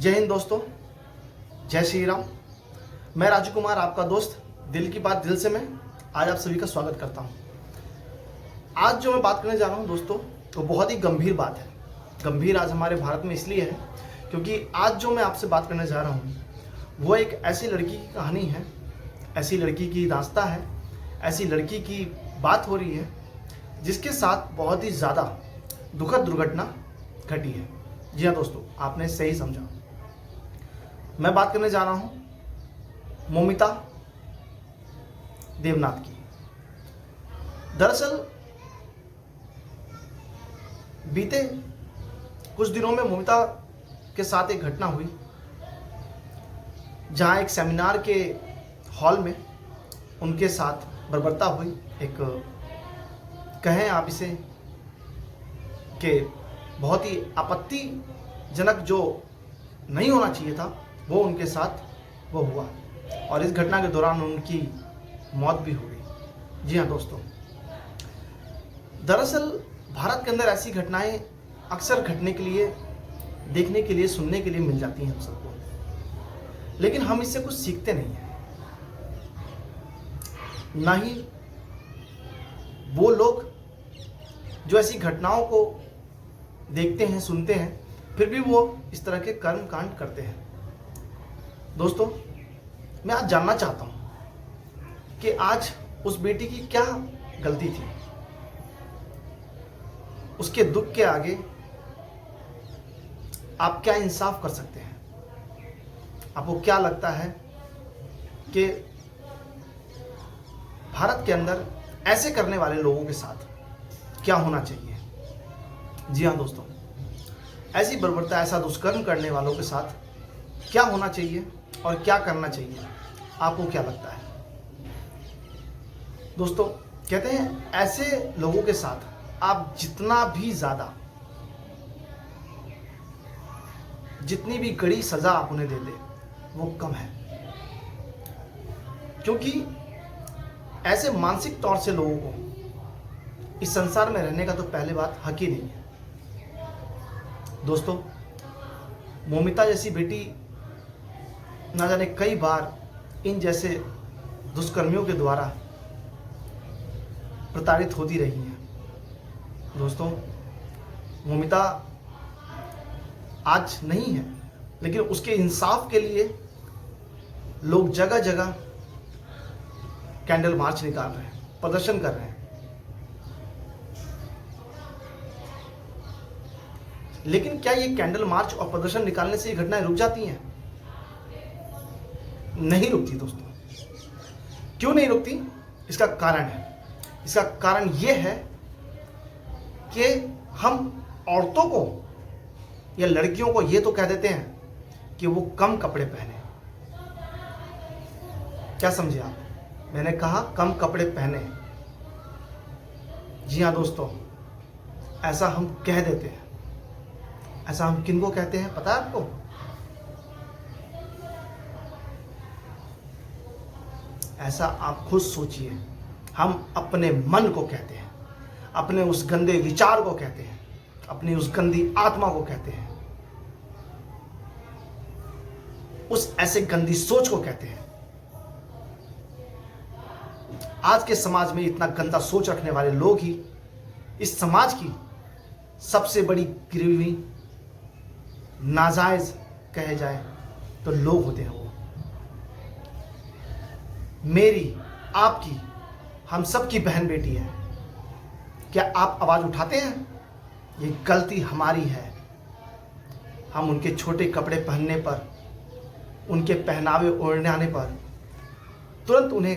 जय हिंद दोस्तों, जय श्री राम। मैं राजू कुमार, आपका दोस्त, दिल की बात दिल से मैं आज आप सभी का स्वागत करता हूं। आज जो मैं बात करने जा रहा हूं दोस्तों, वो बहुत ही गंभीर बात है। गंभीर आज हमारे भारत में इसलिए है क्योंकि आज जो मैं आपसे बात करने जा रहा हूं वो एक ऐसी लड़की की कहानी है, ऐसी लड़की की दास्तां है, ऐसी लड़की की बात हो रही है जिसके साथ बहुत ही ज़्यादा दुखद दुर्घटना घटी है। जी हाँ दोस्तों, आपने सही समझा। मैं बात करने जा रहा हूं मौमिता देवनाथ की। दरअसल बीते कुछ दिनों में मौमिता के साथ एक घटना हुई जहां एक सेमिनार के हॉल में उनके साथ बर्बरता हुई। एक कहें आप इसे कि बहुत ही आपत्तिजनक जो नहीं होना चाहिए था वो उनके साथ वो हुआ और इस घटना के दौरान उनकी मौत भी हो गई। जी हाँ दोस्तों, दरअसल भारत के अंदर ऐसी घटनाएं अक्सर घटने के लिए, देखने के लिए, सुनने के लिए मिल जाती हैं हम सबको, लेकिन हम इससे कुछ सीखते नहीं हैं। ना ही वो लोग जो ऐसी घटनाओं को देखते हैं, सुनते हैं, फिर भी वो इस तरह के कर्म कांड करते हैं। दोस्तों, मैं आज जानना चाहता हूं कि आज उस बेटी की क्या गलती थी। उसके दुख के आगे आप क्या इंसाफ कर सकते हैं? आपको क्या लगता है कि भारत के अंदर ऐसे करने वाले लोगों के साथ क्या होना चाहिए? जी हाँ दोस्तों, ऐसी बर्बरता, ऐसा दुष्कर्म करने वालों के साथ क्या होना चाहिए और क्या करना चाहिए? आपको क्या लगता है? दोस्तों, कहते हैं ऐसे लोगों के साथ आप जितना भी ज़्यादा, जितनी भी कड़ी सज़ा आप उन्हें दे दें वो कम है, क्योंकि ऐसे मानसिक तौर से लोगों को इस संसार में रहने का तो पहले बात हक ही नहीं है। दोस्तों, मौमिता जैसी बेटी ना जाने कई बार इन जैसे दुष्कर्मियों के द्वारा प्रताड़ित होती रही हैं। दोस्तों, मौमिता आज नहीं है, लेकिन उसके इंसाफ के लिए लोग जगह जगह कैंडल मार्च निकाल रहे हैं, प्रदर्शन कर रहे हैं। लेकिन क्या ये कैंडल मार्च और प्रदर्शन निकालने से ये घटनाएं रुक जाती हैं? नहीं रुकती दोस्तों। क्यों नहीं रुकती? इसका कारण है। इसका कारण ये है कि हम औरतों को या लड़कियों को ये तो कह देते हैं कि वो कम कपड़े पहने। क्या समझे आप? मैंने कहा कम कपड़े पहने। जी हाँ दोस्तों, ऐसा हम कह देते हैं। ऐसा हम किनको कहते हैं पता है आपको? ऐसा आप खुद सोचिए। हम अपने मन को कहते हैं, अपने उस गंदे विचार को कहते हैं, अपनी उस गंदी आत्मा को कहते हैं, उस ऐसे गंदी सोच को कहते हैं। आज के समाज में इतना गंदा सोच रखने वाले लोग ही इस समाज की सबसे बड़ी गिरवी, नाजायज कहे जाए तो लोग होते हैं। वो मेरी, आपकी, हम सब की बहन बेटी है। क्या आप आवाज उठाते हैं? ये गलती हमारी है। हम उनके छोटे कपड़े पहनने पर, उनके पहनावे ओढ़ने आने पर तुरंत उन्हें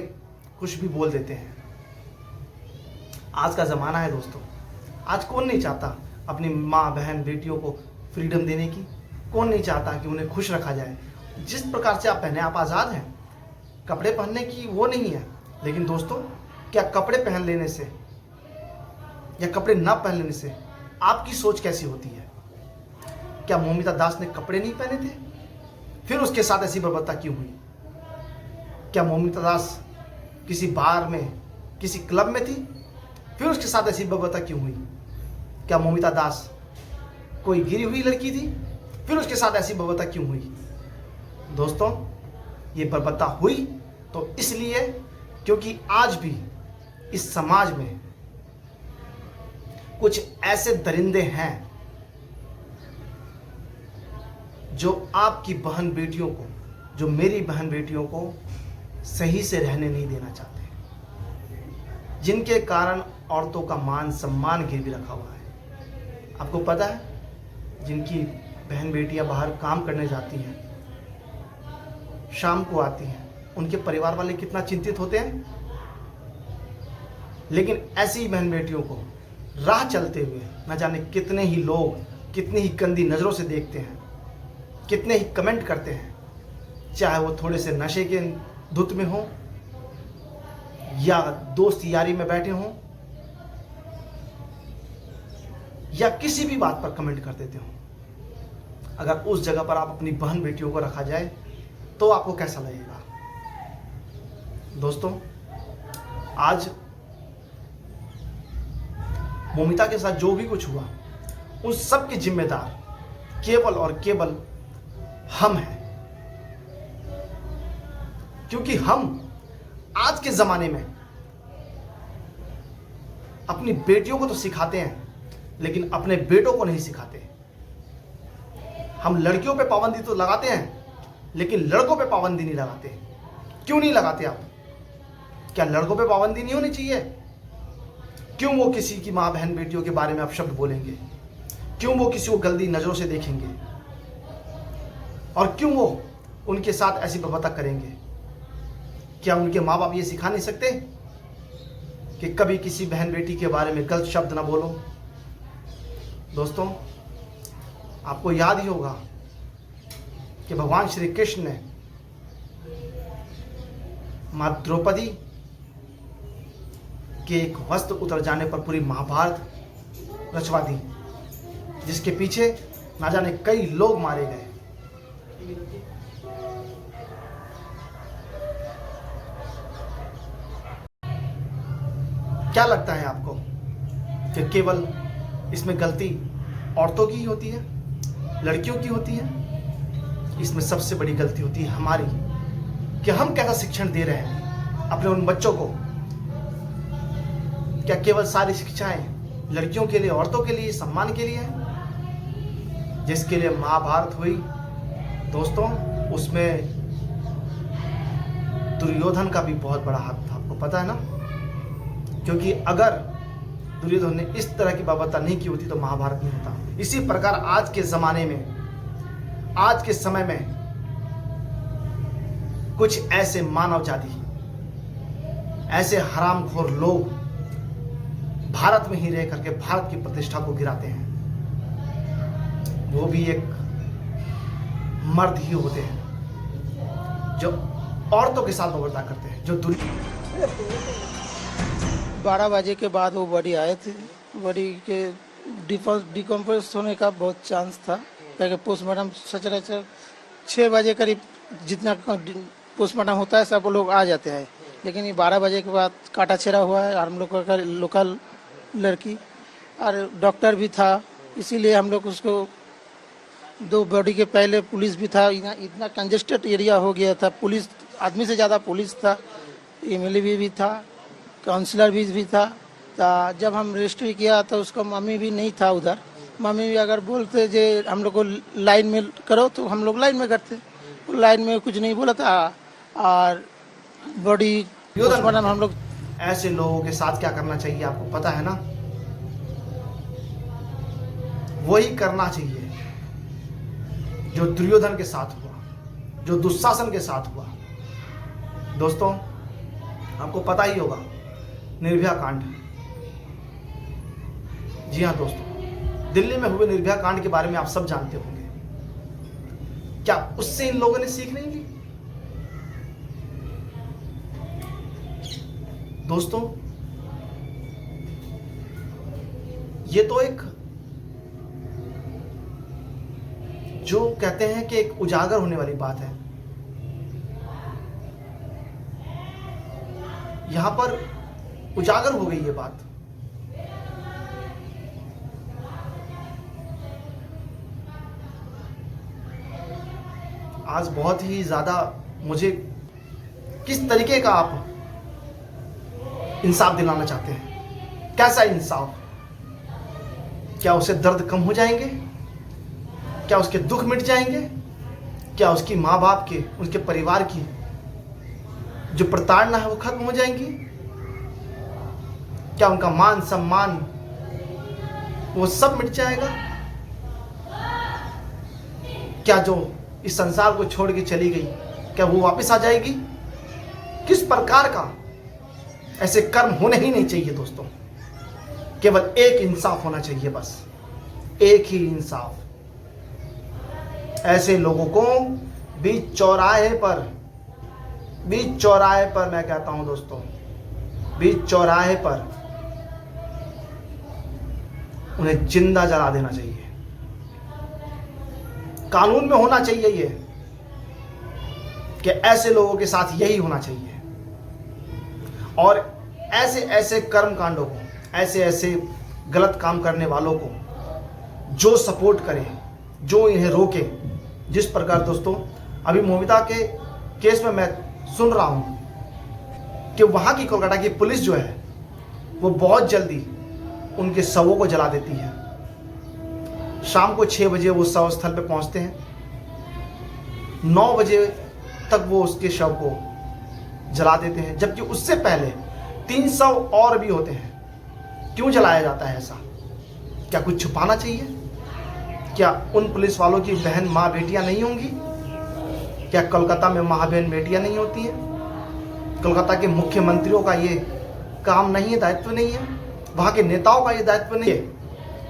कुछ भी बोल देते हैं। आज का ज़माना है दोस्तों। आज कौन नहीं चाहता अपनी माँ, बहन, बेटियों को फ्रीडम देने की? कौन नहीं चाहता कि उन्हें खुश रखा जाए? जिस प्रकार से आप पहने, आप आज़ाद हैं। कपड़े पहनने की वो नहीं है। लेकिन दोस्तों, क्या कपड़े पहन लेने से या कपड़े ना पहन लेने से आपकी सोच कैसी होती है? क्या मौमिता दास ने कपड़े नहीं पहने थे? फिर उसके साथ ऐसी बर्बरता क्यों हुई? क्या मौमिता दास किसी बार में, किसी क्लब में थी? फिर उसके साथ ऐसी बर्बरता क्यों हुई? क्या मौमिता दास कोई गिरी हुई लड़की थी? फिर उसके साथ ऐसी बर्बरता क्यों हुई? दोस्तों, ये बर्बरता हुई तो इसलिए क्योंकि आज भी इस समाज में कुछ ऐसे दरिंदे हैं जो आपकी बहन बेटियों को, जो मेरी बहन बेटियों को सही से रहने नहीं देना चाहते, जिनके कारण औरतों का मान सम्मान गिर भी रखा हुआ है। आपको पता है, जिनकी बहन बेटियां बाहर काम करने जाती हैं, शाम को आती हैं, उनके परिवार वाले कितना चिंतित होते हैं। लेकिन ऐसी ही बहन बेटियों को राह चलते हुए न जाने कितने ही लोग कितनी ही गंदी नज़रों से देखते हैं, कितने ही कमेंट करते हैं, चाहे वो थोड़े से नशे के धुत में हो या दोस्त यारी में बैठे हों या किसी भी बात पर कमेंट कर देते हो। अगर उस जगह पर आप अपनी बहन बेटियों को रखा जाए तो आपको कैसा लगेगा? दोस्तों, आज मोमिता के साथ जो भी कुछ हुआ, उस सब के जिम्मेदार केवल और केवल हम हैं। क्योंकि हम आज के ज़माने में अपनी बेटियों को तो सिखाते हैं, लेकिन अपने बेटों को नहीं सिखाते। हम लड़कियों पे पाबंदी तो लगाते हैं, लेकिन लड़कों पे पाबंदी नहीं लगाते। क्यों नहीं लगाते आप? क्या लड़कों पे पाबंदी नहीं होनी चाहिए? क्यों वो किसी की माँ बहन बेटियों के बारे में अपशब्द बोलेंगे? क्यों वो किसी को गंदी नज़रों से देखेंगे? और क्यों वो उनके साथ ऐसी बर्बरता करेंगे? क्या उनके माँ बाप ये सिखा नहीं सकते कि कभी किसी बहन बेटी के बारे में गलत शब्द ना बोलो? दोस्तों, आपको याद ही होगा कि भगवान श्री कृष्ण ने मां द्रौपदी के एक वस्त्र उतर जाने पर पूरी महाभारत रचवा दी, जिसके पीछे ना जाने कई लोग मारे गए। क्या लगता है आपको कि केवल इसमें गलती औरतों की ही होती है, लड़कियों की होती है? इसमें सबसे बड़ी गलती होती है हमारी, कि हम कैसा शिक्षण दे रहे हैं अपने उन बच्चों को। क्या केवल सारी शिक्षाएं लड़कियों के लिए, औरतों के लिए, सम्मान के लिए है? जिसके लिए महाभारत हुई दोस्तों, उसमें दुर्योधन का भी बहुत बड़ा हाथ था, आपको पता है ना? क्योंकि अगर दुर्योधन ने इस तरह की बर्बरता नहीं की होती तो महाभारत नहीं होता। इसी प्रकार आज के ज़माने में, आज के समय में कुछ ऐसे मानव जाति, ऐसे हरामखोर लोग भारत में ही रह करके भारत की प्रतिष्ठा को गिराते हैं। वो भी एक मर्द ही होते हैं जो औरतों के साथ बर्बरता करते हैं, जो 12 बजे के बाद वो बॉडी आए थे। बॉडी के डिकम्पोज होने का बहुत चांस था, क्योंकि पोस्टमार्टम सचराचर 6 बजे करीब जितना पोस्टमार्टम होता है सब लोग आ जाते हैं, लेकिन ये 12 बजे के बाद काटा छेड़ा हुआ है। और हम लोग का लोकल लड़की और डॉक्टर भी था, इसीलिए हम लोग उसको 2 बॉडी के पहले पुलिस भी था। इतना कंजेस्टेड एरिया हो गया था, पुलिस आदमी से ज़्यादा पुलिस था, एमएलए भी था, काउंसलर भी था। तो जब हम रजिस्ट्री किया तो उसका मम्मी भी नहीं था उधर। मम्मी भी अगर बोलते जे हम लोग को लाइन में करो तो हम लोग लाइन में करते, लाइन में कुछ नहीं बोला था। और बॉडी पोस्टमार्टम हम लोग, ऐसे लोगों के साथ क्या करना चाहिए आपको पता है ना? वही करना चाहिए जो दुर्योधन के साथ हुआ, जो दुशासन के साथ हुआ। दोस्तों, आपको पता ही होगा निर्भया कांड। जी हाँ दोस्तों, दिल्ली में हुए निर्भया कांड के बारे में आप सब जानते होंगे। क्या उससे इन लोगों ने सीख नहीं ली? दोस्तों, ये तो एक, जो कहते हैं कि एक उजागर होने वाली बात है। यहां पर उजागर हो गई ये बात। आज बहुत ही ज़्यादा मुझे किस तरीके का आप इंसाफ दिलाना चाहते हैं? कैसा इंसाफ? क्या उसे दर्द कम हो जाएंगे? क्या उसके दुख मिट जाएंगे? क्या उसकी माँ बाप के, उसके परिवार की जो प्रताड़ना है वो खत्म हो जाएंगी? क्या उनका मान सम्मान वो सब मिट जाएगा? क्या जो इस संसार को छोड़ के चली गई, क्या वो वापस आ जाएगी? किस प्रकार का? ऐसे कर्म होने ही नहीं चाहिए दोस्तों। केवल एक इंसाफ होना चाहिए, बस एक ही इंसाफ। ऐसे लोगों को बीच चौराहे पर मैं कहता हूं दोस्तों, बीच चौराहे पर उन्हें जिंदा जला देना चाहिए। कानून में होना चाहिए ये कि ऐसे लोगों के साथ यही होना चाहिए। और ऐसे ऐसे कर्म कांडों को, ऐसे ऐसे गलत काम करने वालों को जो सपोर्ट करे, जो इन्हें रोके। जिस प्रकार दोस्तों अभी मोमिता के केस में मैं सुन रहा हूं कि वहां की कोलकाता की पुलिस जो है वो बहुत जल्दी उनके शवों को जला देती है। शाम को 6 बजे वो शव स्थल पे पहुंचते हैं, 9 बजे तक वो उसके शव को जला देते हैं, जबकि उससे पहले 300 और भी होते हैं। क्यों जलाया जाता है ऐसा? क्या कुछ छुपाना चाहिए? क्या उन पुलिस वालों की बहन माँ बेटियां नहीं होंगी? क्या कोलकाता में माँ बहन बेटियां नहीं होती हैं? कोलकाता के मुख्यमंत्रियों का ये काम नहीं है, दायित्व नहीं है? वहाँ के नेताओं का ये दायित्व नहीं है?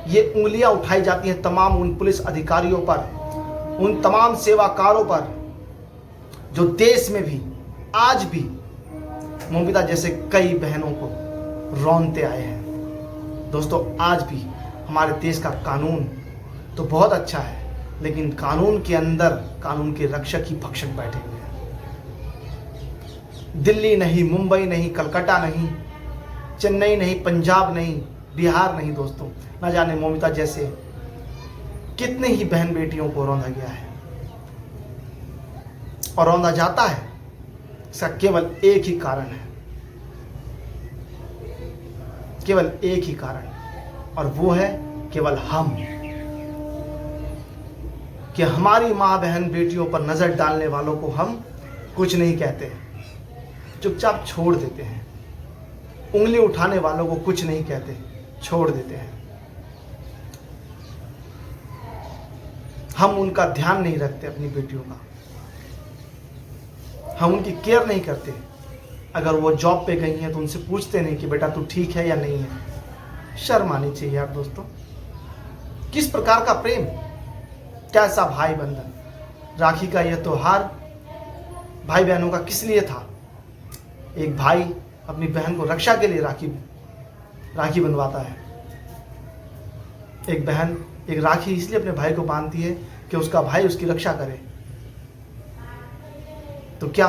ये उंगलियां उठाई जाती हैं तमाम उन पुलिस अधिकारियों पर, उन तमाम सेवाकारों पर जो देश में भी आज भी मोमिता जैसे कई बहनों को रौंदते आए हैं। दोस्तों आज भी हमारे देश का कानून तो बहुत अच्छा है, लेकिन कानून के अंदर कानून के रक्षक ही भक्षक बैठे हुए हैं। दिल्ली नहीं, मुंबई नहीं, कलकत्ता नहीं, चेन्नई नहीं, पंजाब नहीं, बिहार नहीं दोस्तों, न जाने मोमिता जैसे कितने ही बहन बेटियों को रौंदा गया है और रौंदा जाता है। इसका केवल एक ही कारण है, केवल एक ही कारण, और वो है केवल हम, कि हमारी माँ बहन बेटियों पर नजर डालने वालों को हम कुछ नहीं कहते, चुपचाप छोड़ देते हैं। उंगली उठाने वालों को कुछ नहीं कहते, छोड़ देते हैं। हम उनका ध्यान नहीं रखते, अपनी बेटियों का हम उनकी केयर नहीं करते। अगर वो जॉब पे गई हैं तो उनसे पूछते नहीं कि बेटा तू ठीक है या नहीं है। शर्म आनी चाहिए यार दोस्तों। किस प्रकार का प्रेम, कैसा भाई बंधन। राखी का यह त्योहार भाई बहनों का किस लिए था? एक भाई अपनी बहन को रक्षा के लिए राखी बंधवाता है। एक बहन एक राखी इसलिए अपने भाई को बांधती है कि उसका भाई उसकी रक्षा करे। तो क्या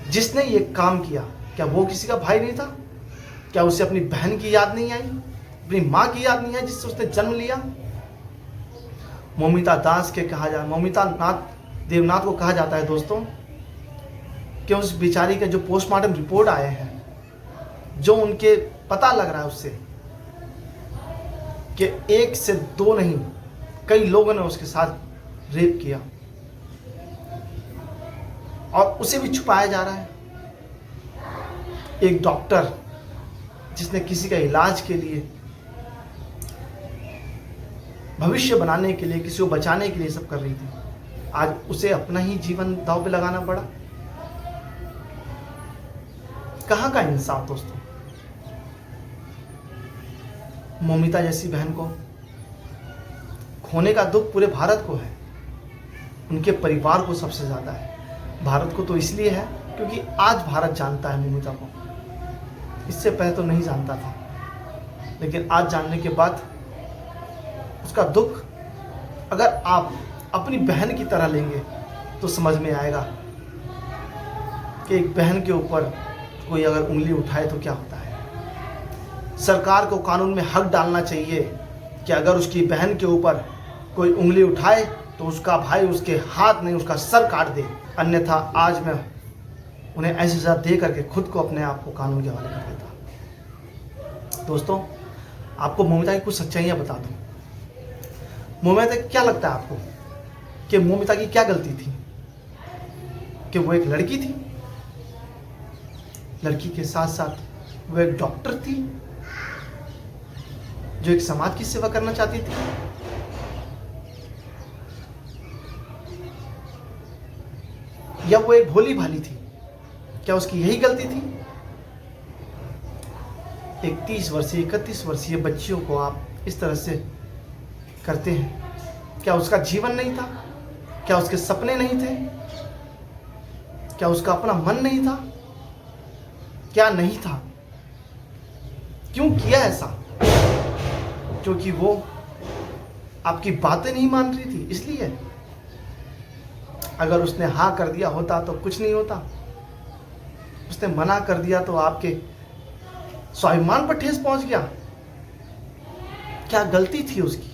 जिसने ये काम किया, क्या वो किसी का भाई नहीं था? क्या उसे अपनी बहन की याद नहीं आई, अपनी मां की याद नहीं आई जिससे उसने जन्म लिया? मोमिता देवनाथ को कहा जाता है दोस्तों कि उस बेचारी के जो पोस्टमार्टम रिपोर्ट आए हैं, जो उनके पता लग रहा है उससे कि 1 से 2 नहीं, कई लोगों ने उसके साथ रेप किया और उसे भी छुपाया जा रहा है। एक डॉक्टर जिसने किसी का इलाज के लिए, भविष्य बनाने के लिए, किसी को बचाने के लिए सब कर रही थी, आज उसे अपना ही जीवन दांव पे लगाना पड़ा। कहां का इंसाफ दोस्तों? मोमिता जैसी बहन को खोने का दुख पूरे भारत को है, उनके परिवार को सबसे ज्यादा है। भारत को तो इसलिए है क्योंकि आज भारत जानता है मोमिता को, इससे पहले तो नहीं जानता था, लेकिन आज जानने के बाद उसका दुख अगर आप अपनी बहन की तरह लेंगे तो समझ में आएगा कि एक बहन के ऊपर कोई अगर उंगली उठाए तो क्या होता है। सरकार को कानून में हक डालना चाहिए कि अगर उसकी बहन के ऊपर कोई उंगली उठाए तो उसका भाई उसके हाथ नहीं उसका सर काट दे, अन्यथा आज मैं उन्हें ऐसी सजा दे करके खुद को अपने आप को कानून के हवाले कर देता। दोस्तों, आपको मौमिता की कुछ सच्चाइयाँ बता दूँ। मौमिता, क्या लगता है आपको कि मौमिता की क्या गलती थी? कि वो एक लड़की थी, लड़की के साथ साथ वो एक डॉक्टर थी जो एक समाज की सेवा करना चाहती थी। या वो एक भोली भाली थी? क्या उसकी यही गलती थी? एक 30 वर्षीय 31 वर्षीय बच्चियों को आप इस तरह से करते हैं। क्या उसका जीवन नहीं था? क्या उसके सपने नहीं थे? क्या उसका अपना मन नहीं था? क्या नहीं था? क्यों किया ऐसा? क्योंकि वो आपकी बातें नहीं मान रही थी, इसलिए। अगर उसने हाँ कर दिया होता तो कुछ नहीं होता। उसने मना कर दिया तो आपके स्वाभिमान पर ठेस पहुंच गया। क्या गलती थी उसकी?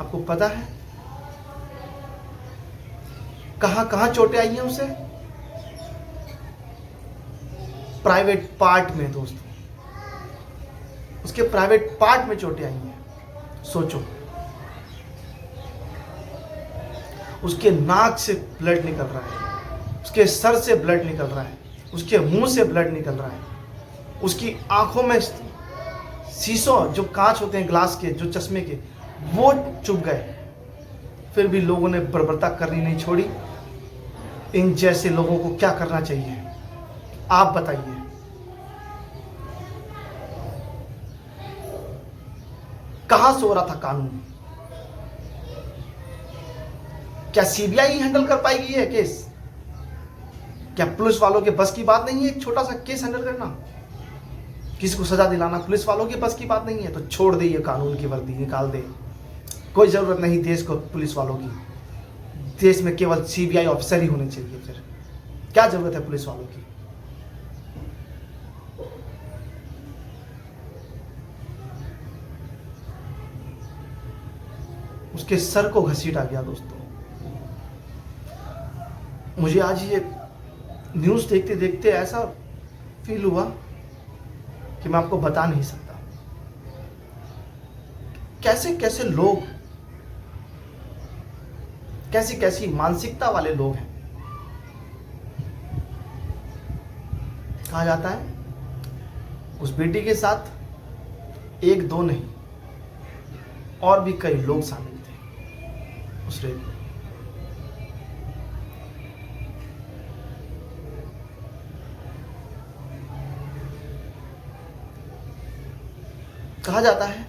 आपको पता है कहां कहां चोटें आई हैं उसे? प्राइवेट पार्ट में दोस्तों, उसके प्राइवेट पार्ट में चोटें आई हैं। सोचो, उसके नाक से ब्लड निकल रहा है, उसके सर से ब्लड निकल रहा है, उसके मुंह से ब्लड निकल रहा है, उसकी आंखों में शीशों जो कांच होते हैं ग्लास के, जो चश्मे के, वो चुभ गए। फिर भी लोगों ने बर्बरता करनी नहीं छोड़ी। इन जैसे लोगों को क्या करना चाहिए, आप बताइए? कहां सो रहा था कानून? क्या सीबीआई हैंडल कर पाएगी ये केस? क्या पुलिस वालों के बस की बात नहीं है एक छोटा सा केस हैंडल करना? किसी को सजा दिलाना पुलिस वालों की बस की बात नहीं है? तो छोड़ दे, ये कानून की वर्दी निकाल दे। कोई जरूरत नहीं देश को पुलिस वालों की। देश में केवल सीबीआई ऑफिसर ही होने चाहिए। फिर क्या जरूरत है पुलिस वालों की? उसके सर को घसीटा गया। दोस्तों, मुझे आज ये न्यूज़ देखते देखते ऐसा फील हुआ कि मैं आपको बता नहीं सकता। कैसे कैसे लोग, कैसी कैसी मानसिकता वाले लोग हैं। कहा जाता है उस बेटी के साथ एक दो नहीं और भी कई लोग शामिल थे उस रेप में। कहा जाता है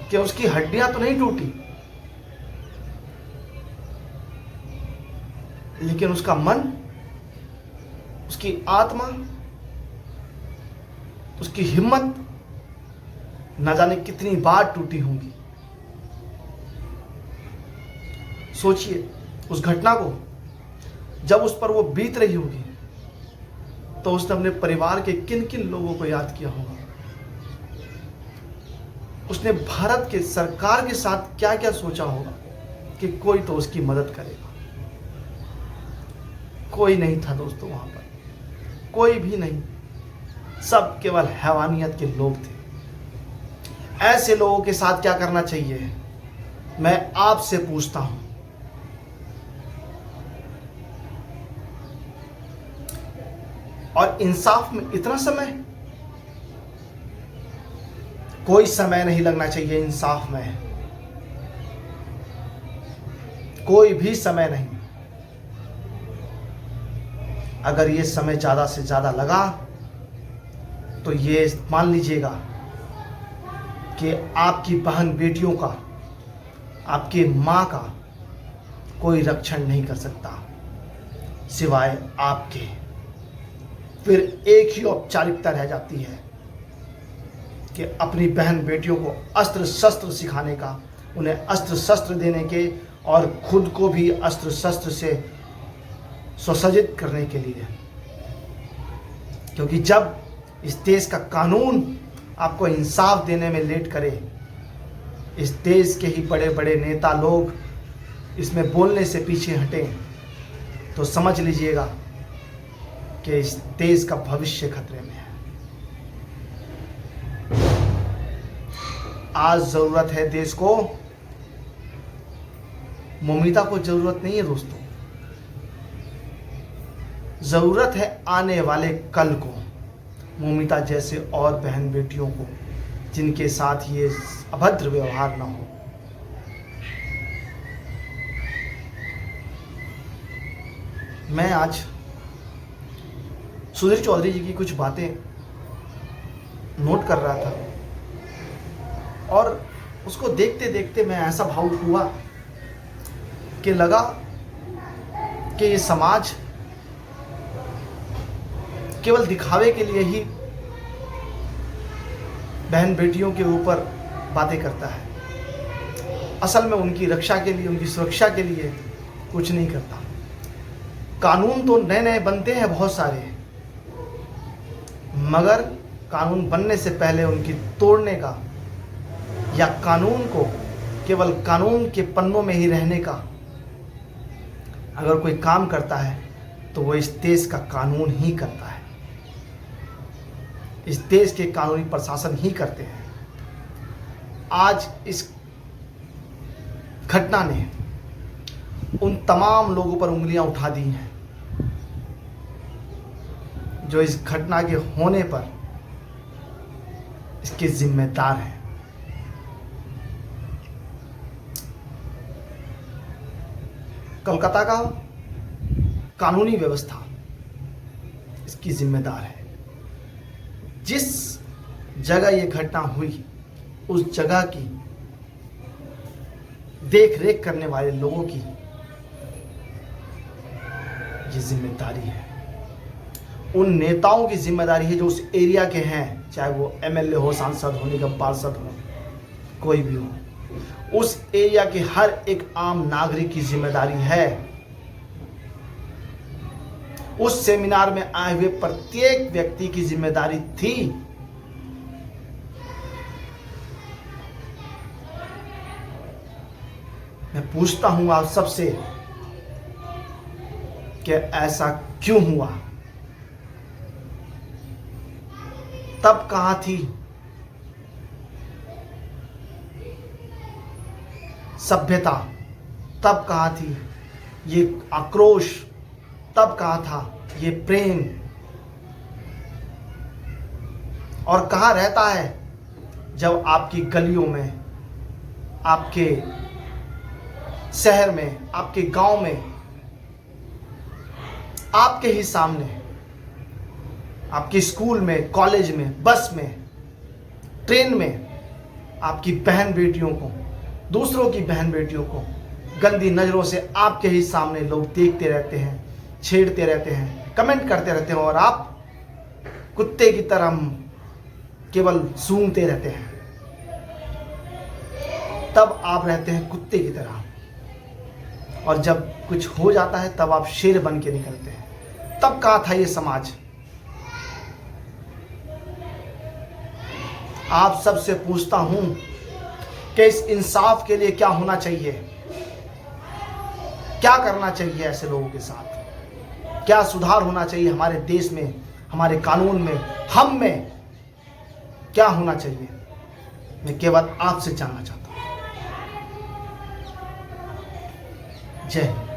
कि उसकी हड्डियां तो नहीं टूटी, लेकिन उसका मन, उसकी आत्मा, उसकी हिम्मत न जाने कितनी बार टूटी होंगी। सोचिए उस घटना को, जब उस पर वो बीत रही होगी तो उसने अपने परिवार के किन किन लोगों को याद किया होगा। उसने भारत के सरकार के साथ क्या क्या सोचा होगा कि कोई तो उसकी मदद करेगा। कोई नहीं था दोस्तों वहां पर, कोई भी नहीं। सब केवल हैवानियत के लोग थे। ऐसे लोगों के साथ क्या करना चाहिए, मैं आपसे पूछता हूं। और इंसाफ में इतना समय, कोई समय नहीं लगना चाहिए इंसाफ में, कोई भी समय नहीं। अगर ये समय ज्यादा से ज्यादा लगा तो ये मान लीजिएगा कि आपकी बहन बेटियों का, आपकी मां का कोई रक्षण नहीं कर सकता सिवाय आपके। फिर एक ही औपचारिकता रह जाती है कि अपनी बहन बेटियों को अस्त्र शस्त्र सिखाने का, उन्हें अस्त्र शस्त्र देने के और खुद को भी अस्त्र शस्त्र से सुसज्जित करने के लिए। क्योंकि जब इस देश का कानून आपको इंसाफ देने में लेट करे इस देश के ही बड़े बड़े नेता लोग इसमें बोलने से पीछे हटें तो समझ लीजिएगा कि इस देश का भविष्य खतरे में है। आज जरूरत है देश को, ममिता को जरूरत नहीं है दोस्तों, जरूरत है आने वाले कल को ममिता जैसे और बहन बेटियों को जिनके साथ ये अभद्र व्यवहार ना हो। मैं आज सुधीर चौधरी जी की कुछ बातें नोट कर रहा था और उसको देखते देखते मैं ऐसा भावुक हुआ कि लगा कि ये समाज केवल दिखावे के लिए ही बहन बेटियों के ऊपर बातें करता है, असल में उनकी रक्षा के लिए, उनकी सुरक्षा के लिए कुछ नहीं करता। कानून तो नए नए बनते हैं बहुत सारे, मगर कानून बनने से पहले उनकी तोड़ने का या कानून को केवल कानून के पन्नों में ही रहने का अगर कोई काम करता है तो वो इस देश का कानून ही करता है, इस देश के कानूनी प्रशासन ही करते हैं। आज इस घटना ने उन तमाम लोगों पर उंगलियां उठा दी हैं जो इस घटना के होने पर इसके जिम्मेदार हैं। कोलकाता का कानूनी व्यवस्था इसकी जिम्मेदार है। जिस जगह ये घटना हुई उस जगह की देख रेख करने वाले लोगों की ये जिम्मेदारी है, उन नेताओं की जिम्मेदारी है जो उस एरिया के हैं, चाहे वो एमएलए हो, सांसद हो, निगम पार्षद हो, कोई भी हो। उस एरिया के हर एक आम नागरिक की जिम्मेदारी है। उस सेमिनार में आए हुए प्रत्येक व्यक्ति की जिम्मेदारी थी मैं पूछता हूं आप सबसे कि ऐसा क्यों हुआ? तब कहां थी सभ्यता? तब कहां थी ये आक्रोश? तब कहां था ये प्रेम? और कहां रहता है जब आपकी गलियों में, आपके शहर में, आपके गांव में, आपके ही सामने, आपके स्कूल में, कॉलेज में, बस में, ट्रेन में आपकी बहन बेटियों को, दूसरों की बहन बेटियों को गंदी नज़रों से आपके ही सामने लोग देखते रहते हैं, छेड़ते रहते हैं, कमेंट करते रहते हैं और आप कुत्ते की तरह केवल सूंघते रहते हैं। तब आप रहते हैं कुत्ते की तरह और जब कुछ हो जाता है तब आप शेर बन के निकलते हैं। तब कहाँ था ये समाज? आप सबसे पूछता हूं कि इस इंसाफ के लिए क्या होना चाहिए? क्या करना चाहिए ऐसे लोगों के साथ? क्या सुधार होना चाहिए हमारे देश में, हमारे कानून में, हम में? क्या होना चाहिए? मैं केवल आपसे जानना चाहता हूं। जय हिंद।